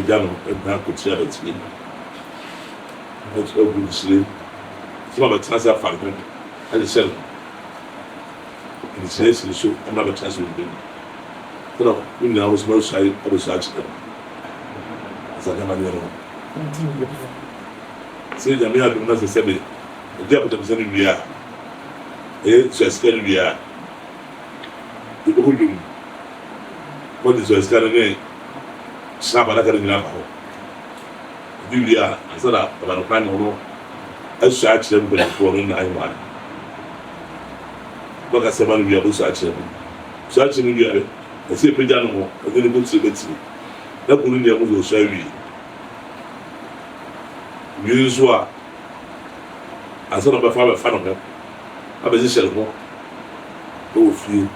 Gyadam and now could share it. That's what we see. Some of the transfer family and the cell. And the says in the show, another transfer will be. So, we now was most side of the such. As I never knew. See, the mere do not say, the deputy was in the air. It's a scary year. The whole room. What is your scary? Snap at the Nnipa. Julia, I said about a plan or I searched them for in Ayim. But I said, we are searching. Searching you, I see a pajama, I didn't go to the city. That wouldn't be able to show me. Usual. I said about father, fan of them. I was just saying, oh, few.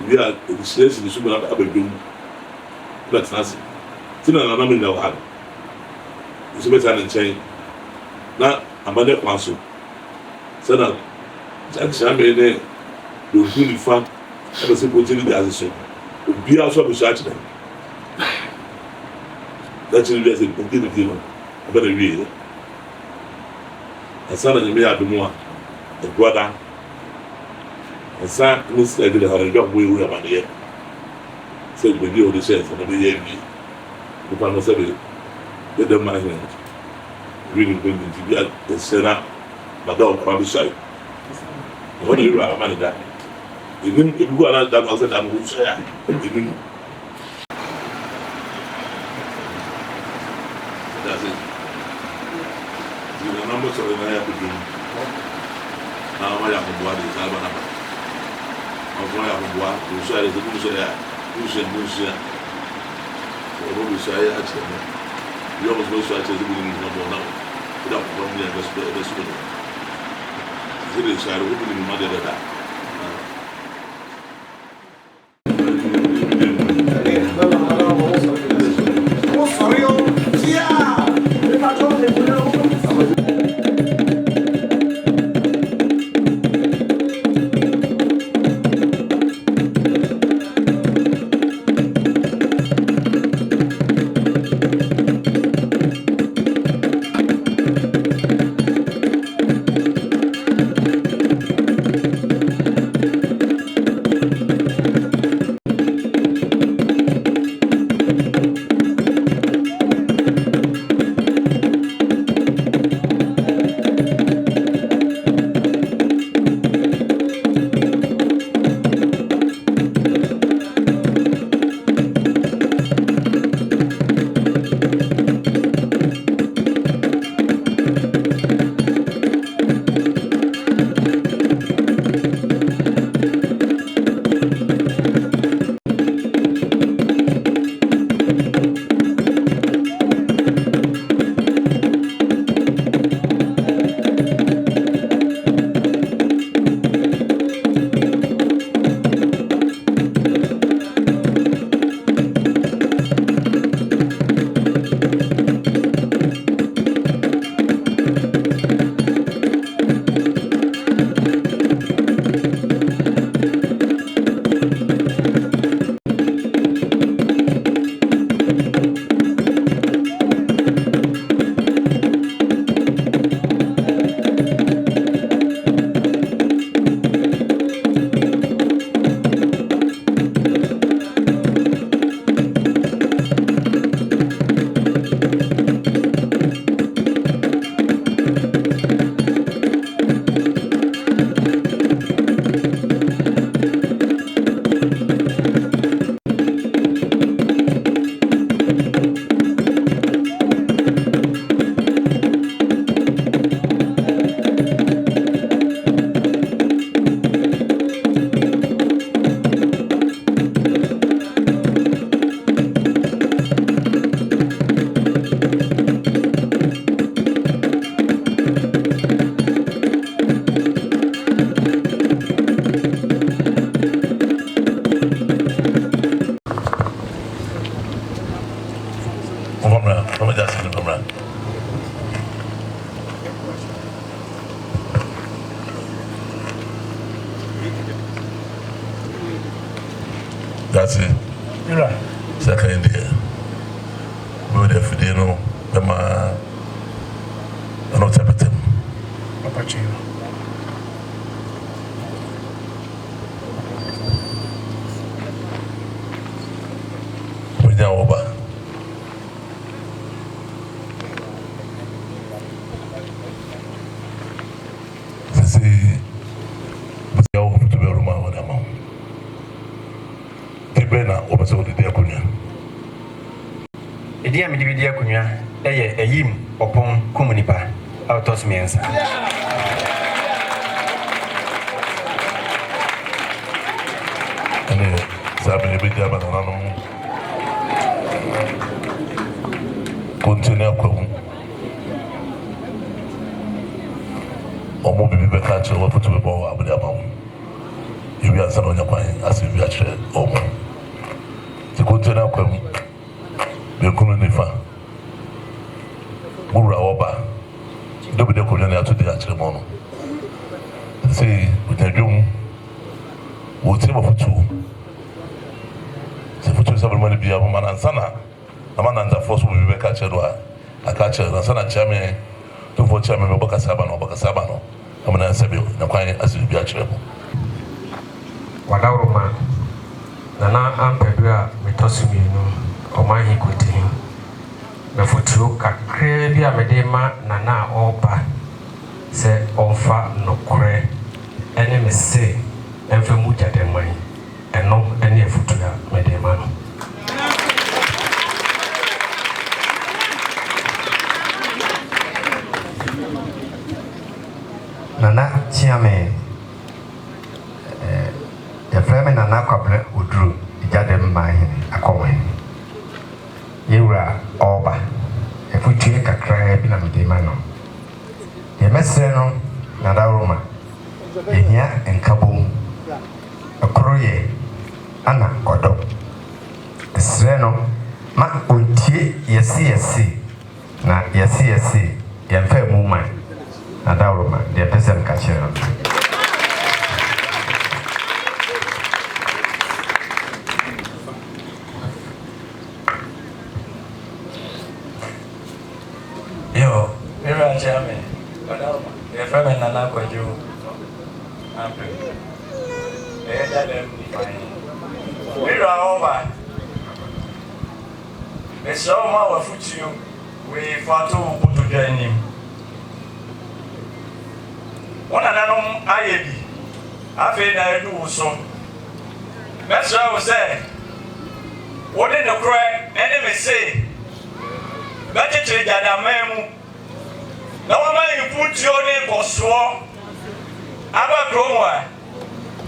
We are in the slaves in the super of a room. That's nothing. Tina and I'm in the one. It's a better than chain. Now, I'm on that council. So now, Jackson made it. You really fun. I was able to do the other thing. Be also beside them. That's really as a continued given. I better read it. And son of the mayor, the more, the brother. And son, Miss Lady, the young way about the year. Said we deal with the chance and the year. The panel said, get them my hand. Really going to get the Senate, but don't probably say. When you are a man that, even if you go out that was a good share, even that's it. The numbers of the Maya to do. Now, I have a boy, is Alabama. I'm going to have a boy who said, who said, who said, actually. You almost go to the beginning of the now. Without probably a responsible. It's a little mother that. That's it. You're right. Second year. no ema no tapetem Papa Chino. Onya oba sisi butia o futu be ruma wona ma tibena Opemsuo de akonya Edi a mede di akonya eye Ayim Oppong kum Nnipa autos miensa ene sabe be dia ba na no continue kwa omo bibi be ka che wo futu be bo abudi abawo ibi ansa no nyakwan asibi a che omo ti continue kwa be kunu nifa mura oba dobi de ko nyane atudi a che mo no si utadwum wo ti mo futu se futu sabe mo bia mo manansana amana nza force wo bibi be ka che do a ka che na sana chame to fo chame me boka saba no amana sabe na kwan asibi a che mo wadawroma nana ampedu a metosumi no omahi koti na futuo kakra bi a mede ma nana oba se onfa nokore ene me se enfa mu Gyadam man eno ene futuo a mede ma no Nana chiame the frame nana kwable udru Gyadam man akọwe yewura oba efutue kakra bi na mede ma no ye mesre no na dawroma ehia enkabo akroye ana odo esre no ma ontie yesi na yesi yemfa mu man na dawroma de pesen ka chere no yo era chame wadawroma ye frame nana kwaju ampe Gyadam ni fine era oba Mesho ma wa futuo we fatu butu janim Ona nanom ayebi afi na edu so Mesho wo say wode ne kro ene me say Bacheche Gyadam mu na wa ma futuo ne koso aba kromwa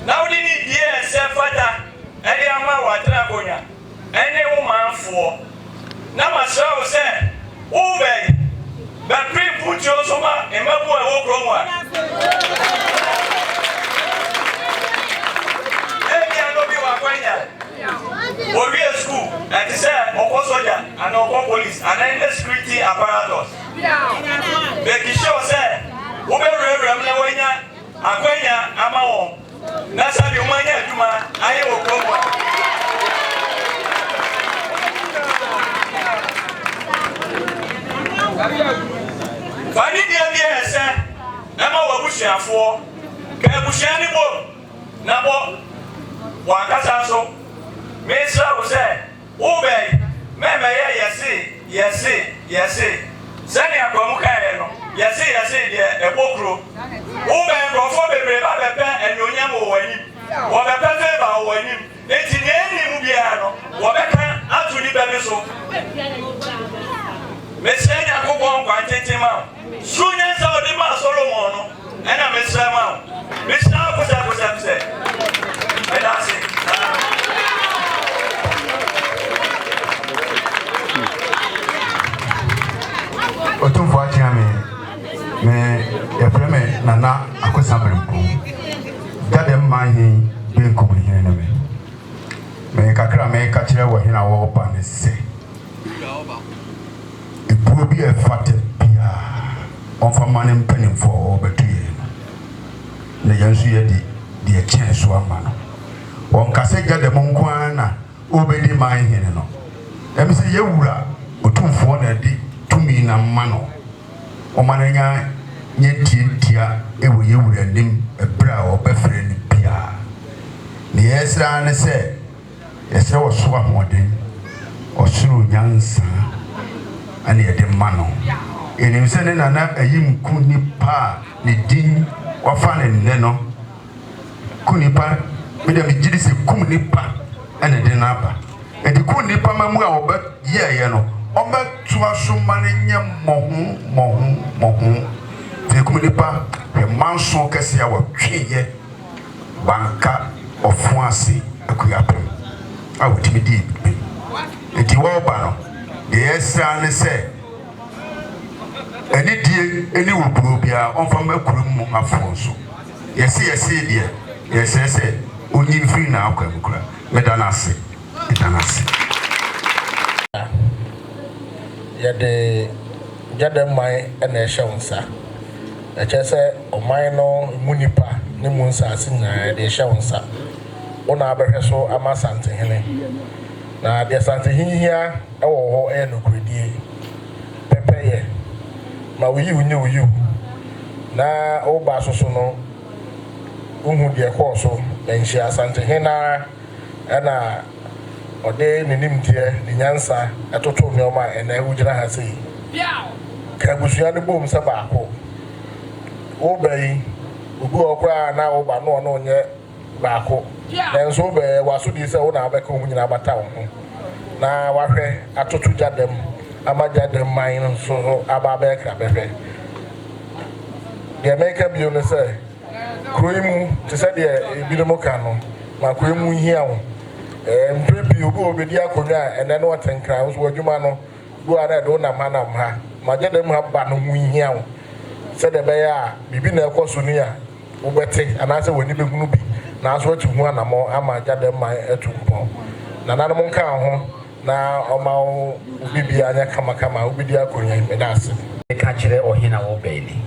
na wodi ni die se fata ene ama wa tra konya ene wo manfo na Mesho wo say ube ba pre futuo so ma emabu e wo kromwa Obi school, and say, Oko soldier, and Oko police, and then the security apparatus. They show say, Ube Remle Wenya, Akwenya, Amao, Nasa Yumania Juma, I will Fadi dia say, Nama Wabusha for Kabushani Bo, Nabo, Wakasa so. Mesha wo say, Ube, meme yesi. Sani akwamu kae no. Yesi de ebokro. Ube nkrofo bebre ba bepe enyonyam wo wanim. Wo bepe favor wo wanim. Enti ne eni mu bia no, wo beka atuni bebe so. Mesha nya kokon kwa ntetima. Sunya sa odi ma Solomon no. Ena mesha ma. Mesha ko say. That's it. otumfo achiame me ye frame nana akosambre mpo Gyadam man hin be nkomo hin ne me kakra me ka kire wo hin a wo pa ne se ebuo bi e fate bia onfa mane mpanimfo obetuye na yansu ye di e chen so ama no won ka se Gyadam nko ana obedi man hin no em se ye wura otumfo na di tumi na mano omananya nyentia ewo yewuranim ebra obefre ni bia ne yesra ne se yesra wo so ahoden osuru nyansa ane yede mano enim se ne nana Ayim ku nipa ne din wafa ne ne no ku nipa me dem gidi se kum nipa ane de na aba edi ku nipa mamu a oba ye no oba tuwa so mane nye mohu te kum nipa e manso kese a wotweye banka ofo ase akuyapem a wotimi di edi wo ba no de yesa ne se eni die eni woburo bia onfa makuru mu afo so yesi die yesese onyi mfiri na akwa mukura medanase yade Gyadam mai ena ehwonsa echese omai no munipa ne munsa asinya de ehwonsa ona abehwe so amasante hene na de sante hinhia ewo ho enokredie pepeye ma uyi na oba soso no uhu de ekwoso enhia asante hena ena ode ninim tie ni nyansa etoto neoma ena ehugina ha sei ka busua ne bom se baako obai ugu okra na oba no no nye baako enso obai waso di se wo na abeka hu nyina bata wo na wahwe atoto Gyadam ama Gyadam man so aba abeka behwe de make bio ne se kroimu te se de ebinom ka no ma kroimu hia wo mprebi obedi akonya ene no watenkra so adwuma no go ara do na manam ha ma Gyadam ha ba no hu hia wo se de be ya bibi na ekoso ni a wo bete anase woni begunu bi na so atu hu anamo ama Gyadam man etumpo na nanom nka ho na oma obibi anya kama obedi akonya medase ka kire ohina wo beni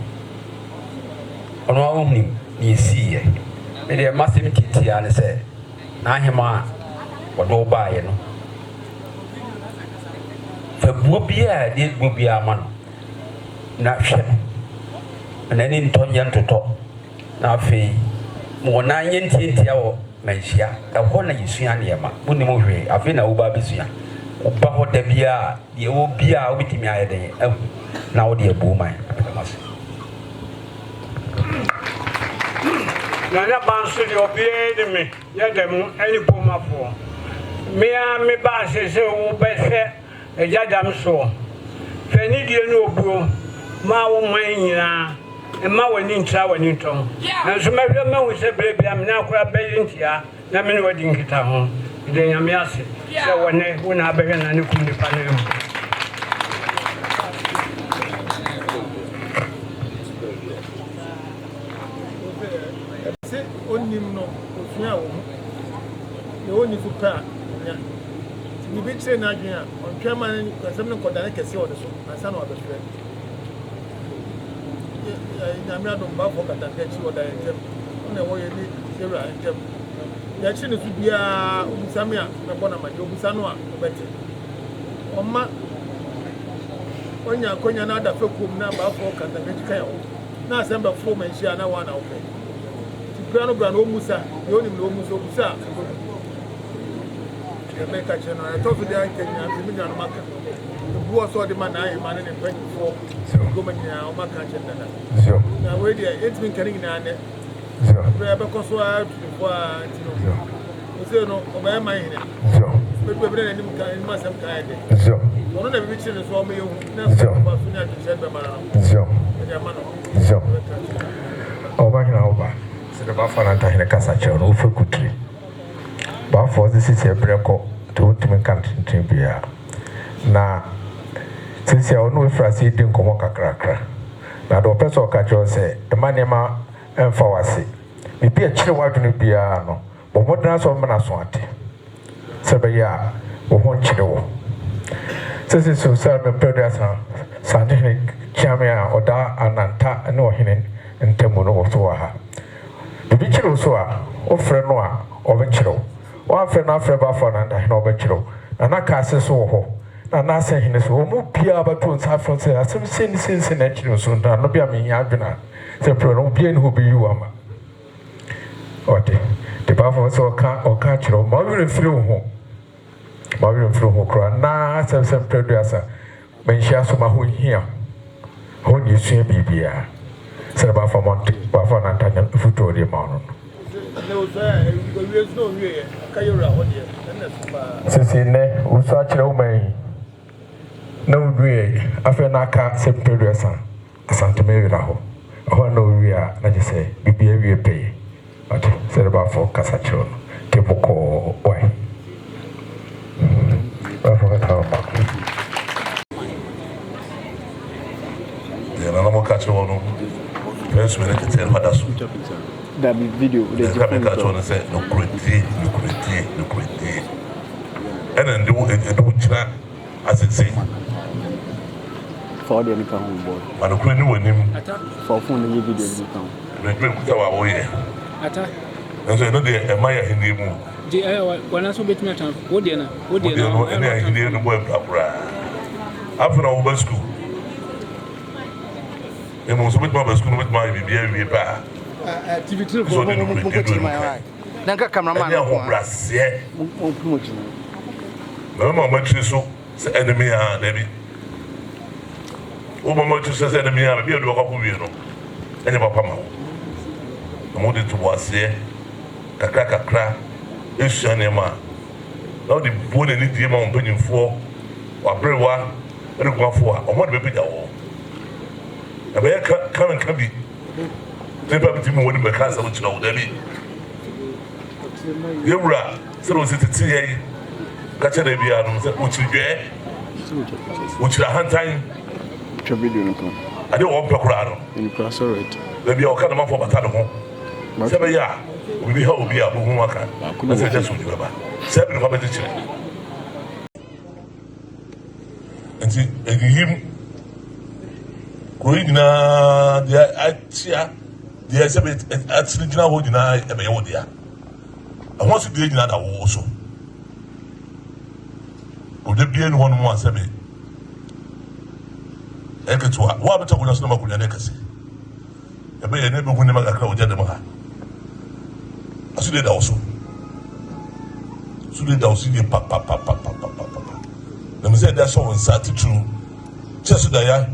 ono ahuni ni siye me de masim titia ne se na ahema wodo baaye no fa bobia de bobia ma no na hwe na ni ntonya ntoto na afi mo na nyentia wo manhia ho na yisua ne ma buni mo hwe afi na wo ba bisua oba ho da bia de wo bia obitimi ayeden na wo de abu man Nana bansu di obie de me Gyadam eni pomafo me ba se wo behwe Gyadam so fani die no obuo ma wo man nyina e ma wani ntra wani ntom enso mehwe ma hu se brebi am na akora beyintia na me ne wadi nkita ho de nyame ase se wone wona abehwe na ne kum nipa ne mu onim no ofia wo ne woni fupa nya ni bi tre na adwen a ontwa man kasem ne koda ne kese wo de so ansa na obefre ya mi adom ba fo kata ke chi wo da entem ne wo ye ni sera entem ya chi ne su bia obusame a me bona ma de obusa no a obete omma onya konya na da fekum na ba fo kata ke chi kan ya na asem fo man shi na wa na wo Grano musa, you only know musa. The maker channel, I talked to the Kenya, the million market. The boy saw the man I man in 24 government now, my country. Now, where it's been carrying an end. Because I have to no, obey my name. But we must have kind. One of the riches is for me, never to send them over. The Bafana Hina Casacho, no for country. Bafo, this is a breako to ultimate country. Now, since you know if I see it in Komoka cracker, now the person catcher say, the manema and Fawasi. Maybe a chill wagon in piano, but what does one manaswati? Sabaya, or one chill. Since it's so seldom Pedras, scientific chamia or da ananta and no hinin and temuno of Suaha. The bichiro so o frɛ no a o bɛkyerɛw o afrɛ no afrɛ ba fa na nda na o bɛkyerɛw na na ka ase so ho and I say in this woman, Pia, but to have from say, some since in natural soon, no be a mean yagana, the pro being who be you, ama. What the power so catch your mother through home. Mother through home, cry, nah, some producer, when she has some who here. When you see BBA, said about for Monte, but for Antonian Futo de Mountain. No, sir, there is no way. Kayura, Since in there, we saw Chilomay. No way, after Naka, same producer, a Santa Mary Raho. Oh, no, we are, let you say, BBA we pay. But said about for Casachon, Teboko, why? Another catch on first when I can tell what that's that video. The camera catch on and say, no create. And then do chat as it say. For the Nnipa home board. But the create new him for phone the video. The create with our way. And so, no, they admire in the moon. When I saw bit me, what dinner? What dinner? And he didn't work up. After our school. And was with my school with my baby bar. TV for my right. Then cameraman. No more much so, enemy, Debbie. Oh, much says enemy, I'll be able to walk over you. And your papa. I wanted to was here. Kakaka, is Shanema. Now the board and the demon opinion for or brewer, and go for, or what baby that all. A bear can be. Never be more than the castle which know Debbie. Yura, so was it a TA? Catch a baby, which you get, which are hunting. I don't want Procurado. In Prasorate. Maybe I'll cut them off for Batano. 7 years, we be held be a Bumaka. I couldn't say that's what you ever. 7 competition. And him. Kuina, the exhibit actually now deny a Meodia. I want to do another also. Would there be anyone who wants to be? Eketua, what better would us know about Yanekasi? A bay and never win a crowd Gyadam. I should did also. So did also see papa. Let me say that's all in Sati true. Just there.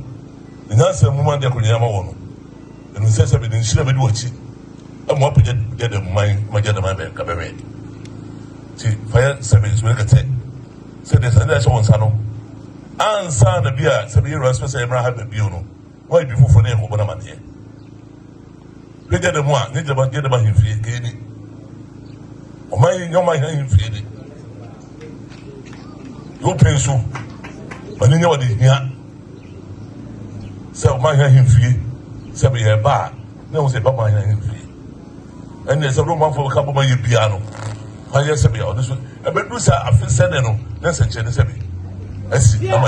The answer woman there could never want. And we said something, she never do it. I'm more to get the mind, my gentleman, cabaret. See, fire service, we can take. Said this, and that's one son. And son, the beer, 7 years, especially Abraham, a bureau. Why before for them, open a man here? We get them one, need about get about him, Katie. Or my young man, him, Katie. Opemsuo, but you know what is here. So my him free, 7 years back. No one said, Papa, my him free. And there's a room for a couple of my piano. I just said, this one. I bet you say, I feel sad, no, that's a chance. I see, I'm a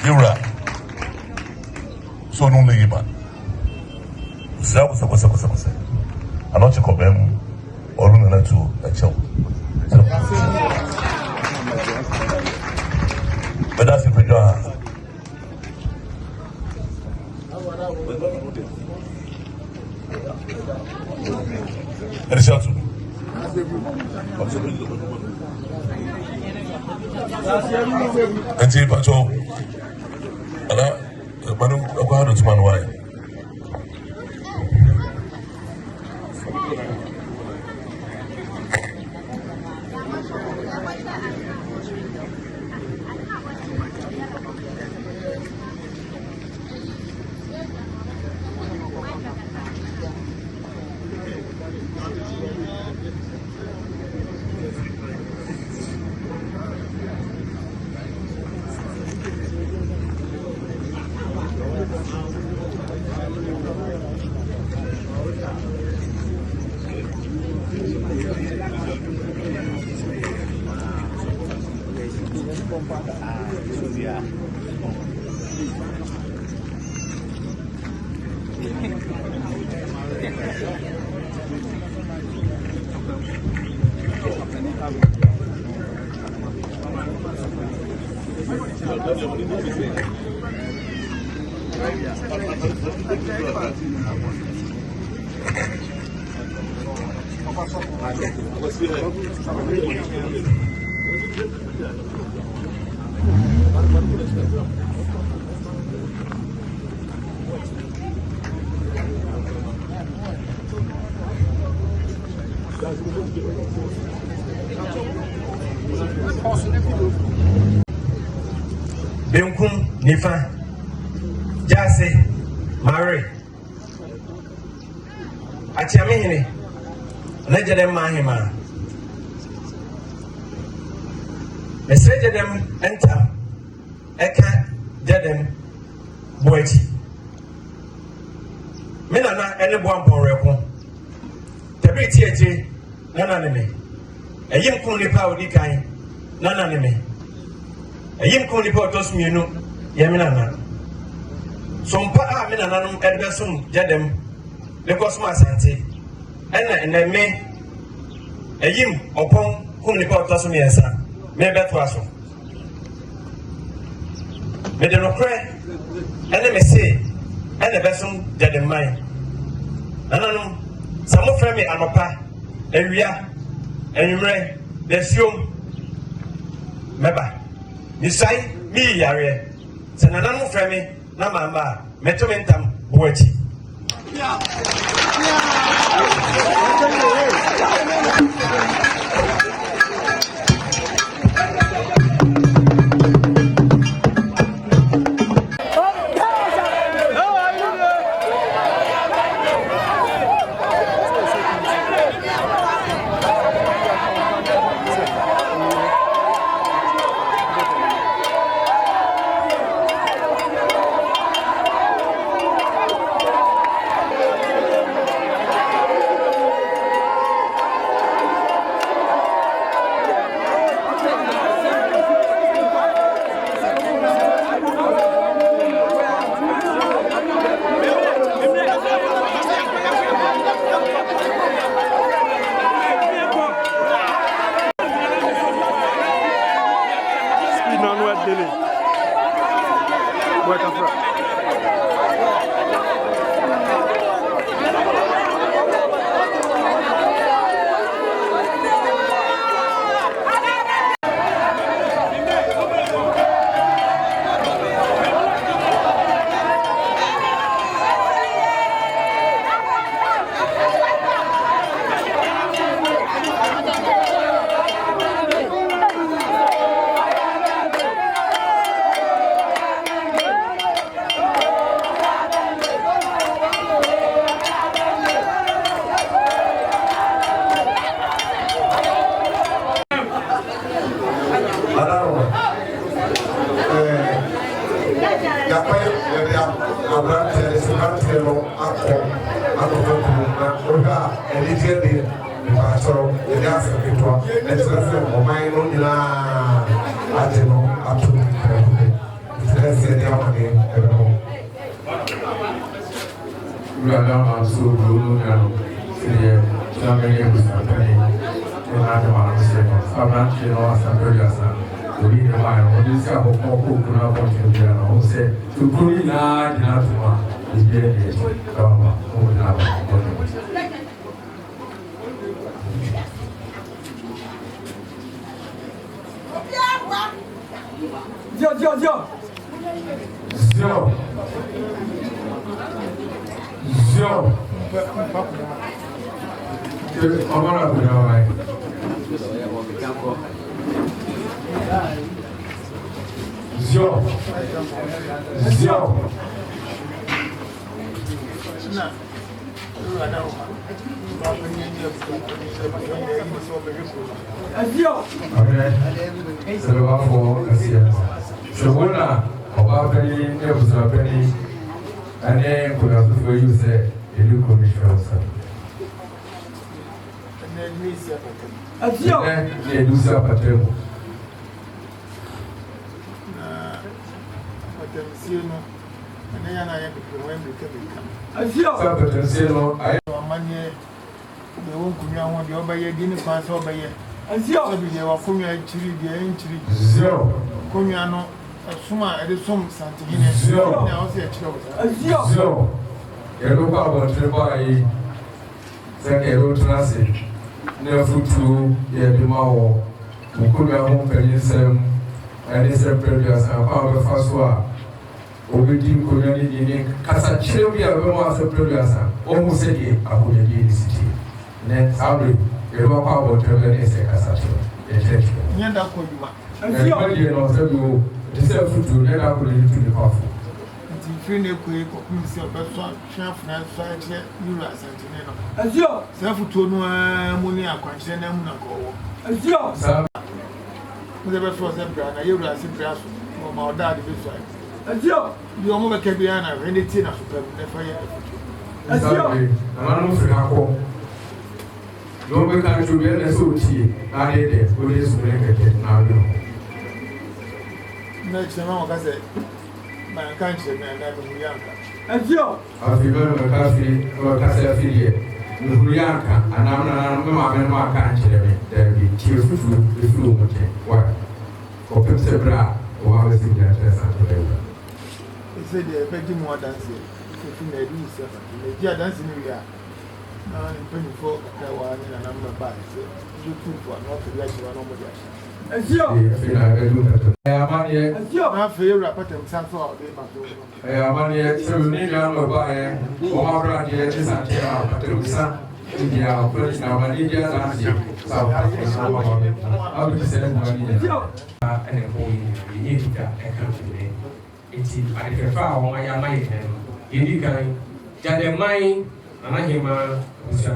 you're right. So no neighbor. I'm not a problem or not to a child. But that's if you are. And it's out to me. And see, but so, man, to man, why? Benkum Nnipa Jase Mary Atiamehene na Gyadam mahema Mesre Gyadam entam eka Gyadam boachi Mena na ene boampon reko Tabi tietie nana ne me Ayim kum Nnipa odi kan nana ne me Ayim kum Nnipa otos mienu yemina na so mpa a mena nanum edbesum Gyadam because my santi and then me Ayim Oppong kum Nnipa otos miensa me beto aso me de no kre ene me say ene besum Gyadam mai nananum samo frame anopa ewia enwure desium meba nisai mi yare se nananum frame na mamba metumentam boachi Suma, it is some something. Now, see a child. So, you look about the boy, say, a road transit, near foot to the Mao, who could have home penism, and it's a previous and power first war. Obedi community in Casa Chilvia, was a previous, almost a day, I would be in the city. Next, I'll be a rock about travel is a Casa. Yanda Koduma. And you know, so you deserve to never put it to the coffee. Free ne kwe ko kumsi obeso chef na so ache yura santineno azio self to no amuni akwanche na mu na ko azio mo de be so se bra na yura se bra so mo ma oda de be so azio bi o mo be ke bia na renity na super ne fa ye azio na no free akọ no be kan to be na so tie na de o de so ne ke na no na chema mo ka se I can't say, man, that was Yanka. And you, I've been going to coffee or Casafia, Nuyanka, and I'm not can't there be tears with the flu. What? Opemsuo, or how is it that they said they're begging more dancing. If you may do something, they are dancing in there. Now I'm paying for that one and I'm not bad. You put for not to let you know nobody else. And you, I am here, I put them for I am on here, so we need to buy one brand here, is at the India, French now, and India, and South Africa. I'll be selling money. And a boy, we need to get a country. It's in I can found my mind. Indica, Gyadam mine, and I am a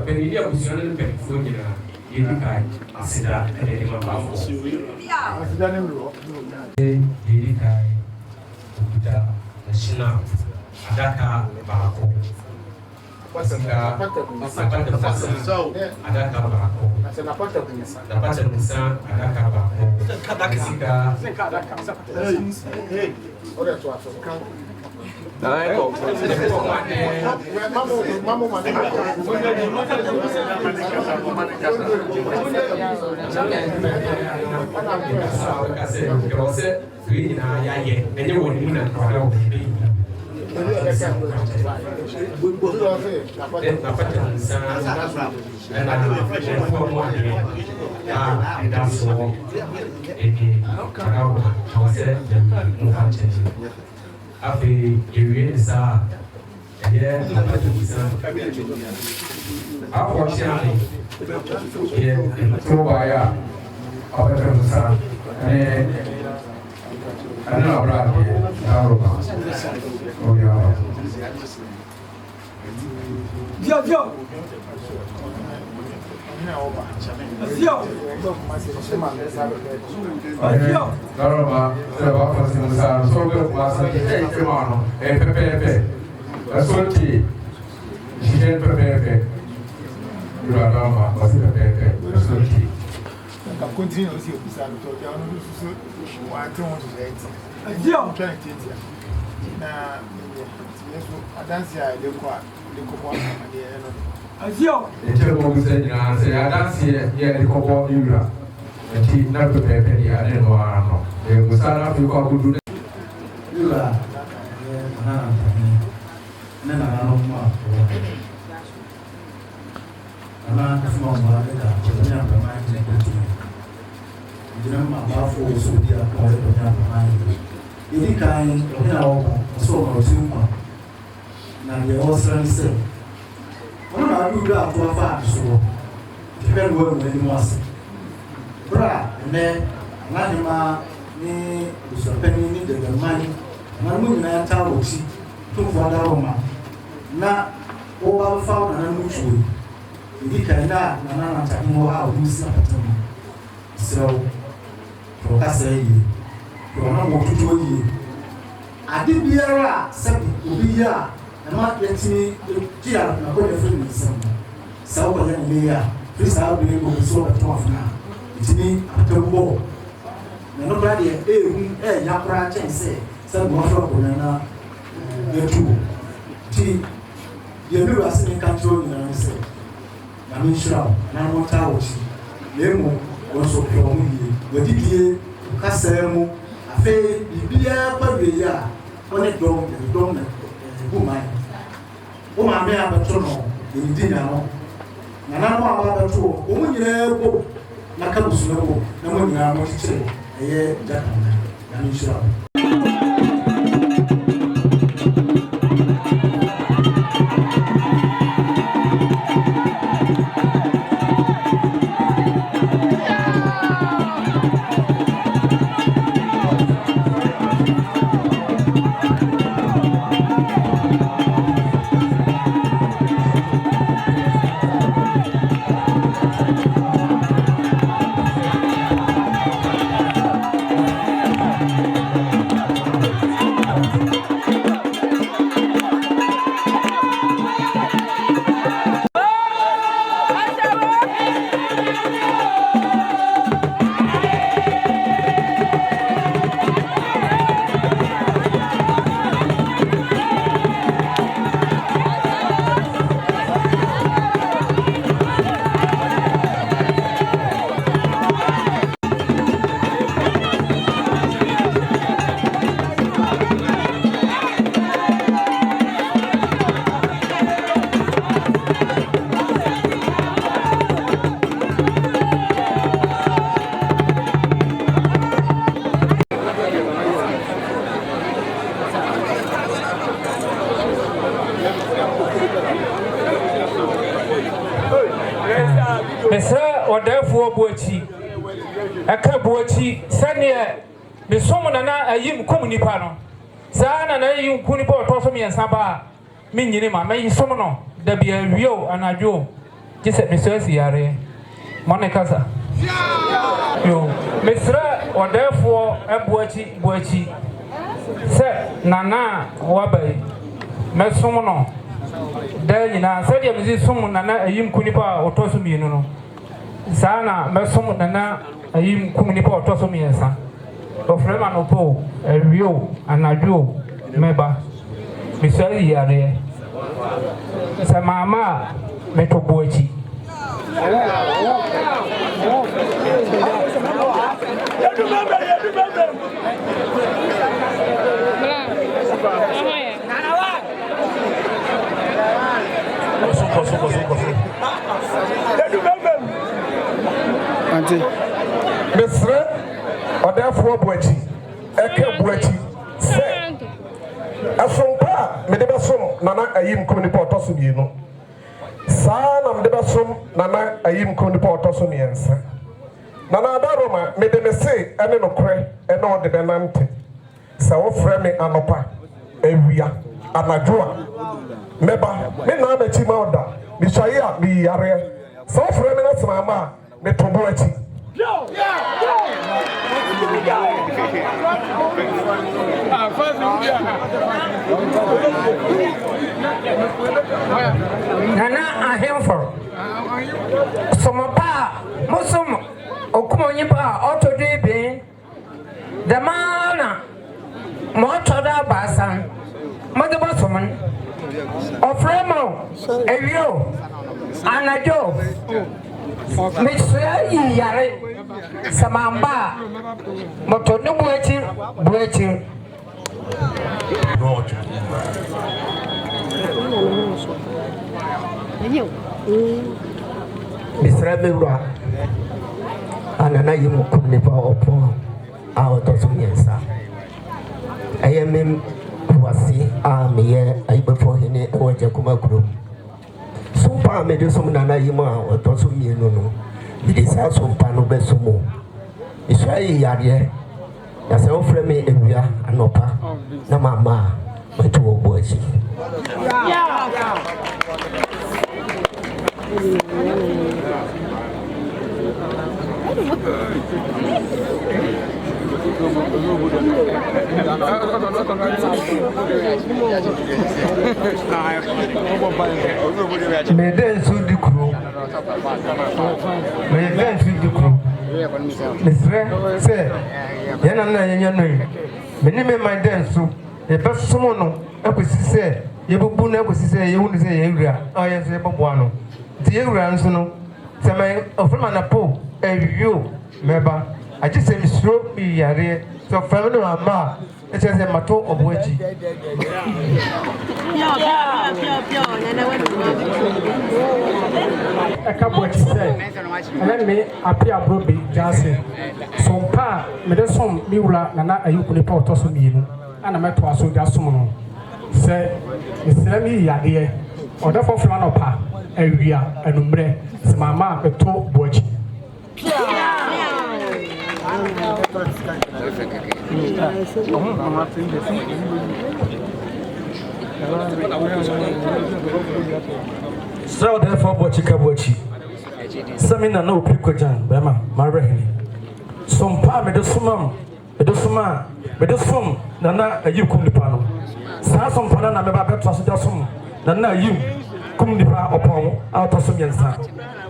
penny of the food. Indica, I said that, and then my mouth. I said, I know. Indica, the Shina, Adaka, Barako. What's the Adaka Barako? I said, a part of the pattern, son, Adaka Barako. Hey, oh, that's what After you read this, yeah, unfortunately, yeah, through by Opemsuo, and now, brother, oh, yeah. Continue to see this. I'm trying to say it. Now, I dance here. They go Azio. The terrible said, I dance here. Yeah, the couple Yura. And she not prepared penny. I didn't know. They was not to go to Yura. Then I don't know. I'm not a small mother. I don't have a mind to continue. You know, my mouth was so dear. I don't have a mind. Any kind of now, so or two. Now you're also saying. One of you got to a farm, so depend on when you was. Bra, and then Nnipa, me, was a penny, the money, and I'm moving at Tower Sea, 2 for the Roma. Now, all found an unusual. You can not, and I'm talking more how you see at them. So, for that say, you are not going to do you. I did be a something will be here. I'm not letting me get out of my friend. So, please, I'll be able to solve it off now. It's me after war. Nobody, Yapra, and say, some more trouble than the two. Tea, you know, as in control, and I say, I'm sure, and I want out. Nemo was so pure. The DPA, Casamo, a afei bibia ba we ya one dom na buman o ma me abeto no ndi na no na na mo abeto o mu nyina ko na ka busu no na mo nyina mo tire eye Gyadam na nshira Mesa odafuo buachi aka buachi sane me somo na Ayim kum nipa no saa na Ayim kum nipa otoso me nsa ba me nyini ma me somo no da bia wieo anadwo gise me so asiare monekasa yo mesra odafuo buachi se nana wabai me somo no da nyina se dia me somo nana Ayim kum nipa otoso me no sana mesom nana Ayim kum nipa otoso me nsa ofrema no po wieo anadwo meba misali yare sa mama metoboachi Auntie Mesre odafuo buachi eke buachi se asompa me de besom nana Ayim kum nipa otoso bi no saa na me de besom nana Ayim kum nipa otoso mi ensa nana adaroma me de me se ene no kre ene o de benante sa wo frɛ me anopa ewia anadwoa meba me na na chi ma oda mi hwaye a mi yare sa wo frɛ me na sema ma me tobo achi nana ahemfo somopa mosom okumonyi pa otodwe bin damana mo toda basan mo de bosomon ofremo ewio anajo Mixia yare samamba moto ne buachi Misra bewa anana Ayim kum nipa Oppong a otoso miensa Ayim kuwasi a meye ayibefo hene ewaje kuma kuro Sumpa me de som nana Ayim a otoso mienu no bidi sa sumpa no besomo Israel yare ya se ofre me ewia anopa na mama meto obuachi Meden su dikru Misre se yana na yenya no meni me my den su e besomo no akosi se ye bubu na akosi se ye hunu se ye wura o ye se bobo ano ti ye wura nso no se me ofrema na po ewio meba aje se misro mi yare So family mama, it's just a matter of which. A couple what you say. And then me appear Bobby Johnson. So pa me the some miula nana ayukuni pa otoso mienu. And I met to aso just someone. Say, Mr. Lemmy Yadie, or the for Flanopa, area, and umbre, Mama, a toe watch. So therefore, what you can watch. Samina no Picojan, Bema, Marahini. Some pa me the sumam, the suma, but the sum, Nana, a you come the panel. Some Panana, Baba Trust Jasum, Nana, you come the Oppong, out of some yansa.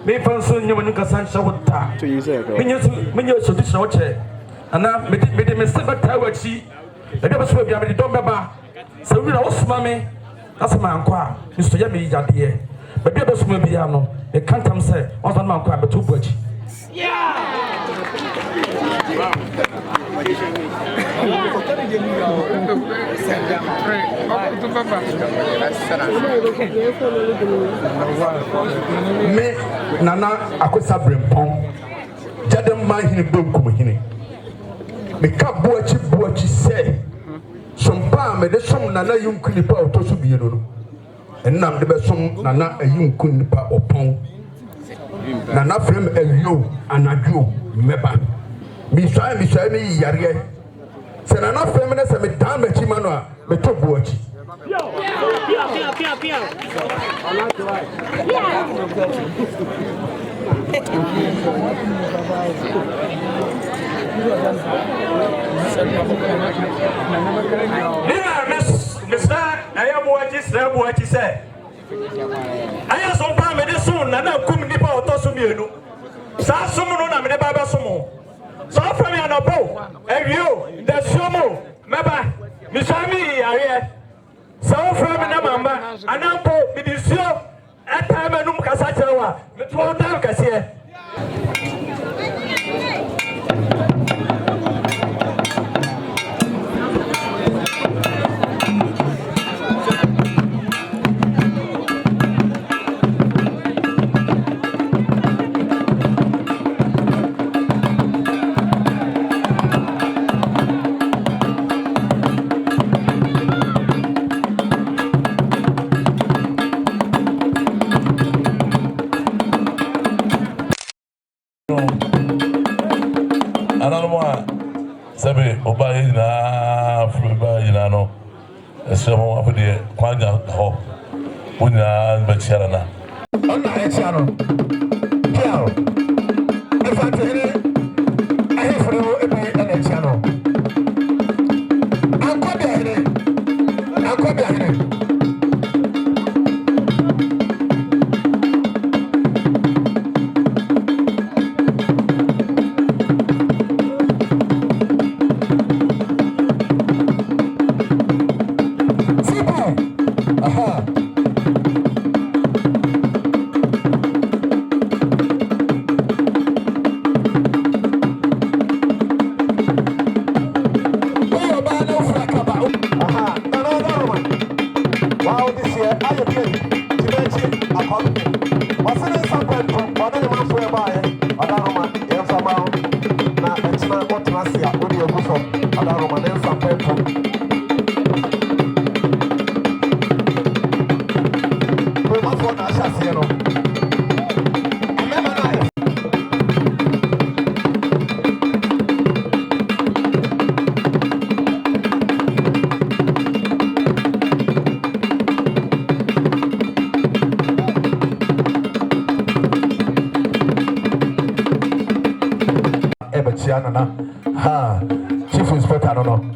May Fanson, you when Cassan shower ta. To use it. When you traditional chair. And now, made the Mr. Tower Chi, the never swear behind the Domba. So we are also mammy. That's my uncle, Mr. Yami Yadie. But the others will be no. They can't come say, what's on my crab, but 2 watch. Me Nana Akosa Brempong Gyadam man hini bom kum hini me ka boachi say sompa me de som Nana yunku nipa otoso bienu no ennam de be som Nana ayunku nipa Oppong Nana frem elio anadwo meba mi swa me yare se Nana frem na se me dan machi ma no a me to boachi Pia. Mr. Ayim what you say. I have some time with this soon, and I'm coming to power to Sumiano. Sassumo, I'm the Baba Sumo. So from your noble, and you, the Sumo, Maba, Missami, I so from the Mamba, and I'm Pope, it is your at time and Casachawa, the 12 Dalkas here. Sabe, Oba na Fruba Yinano, a sermon of the Quanga Hop, Wuna and Bacharana. On my channel. Kill. If I tell you, I have for you a channel. I'm Chief Inspector, I don't know.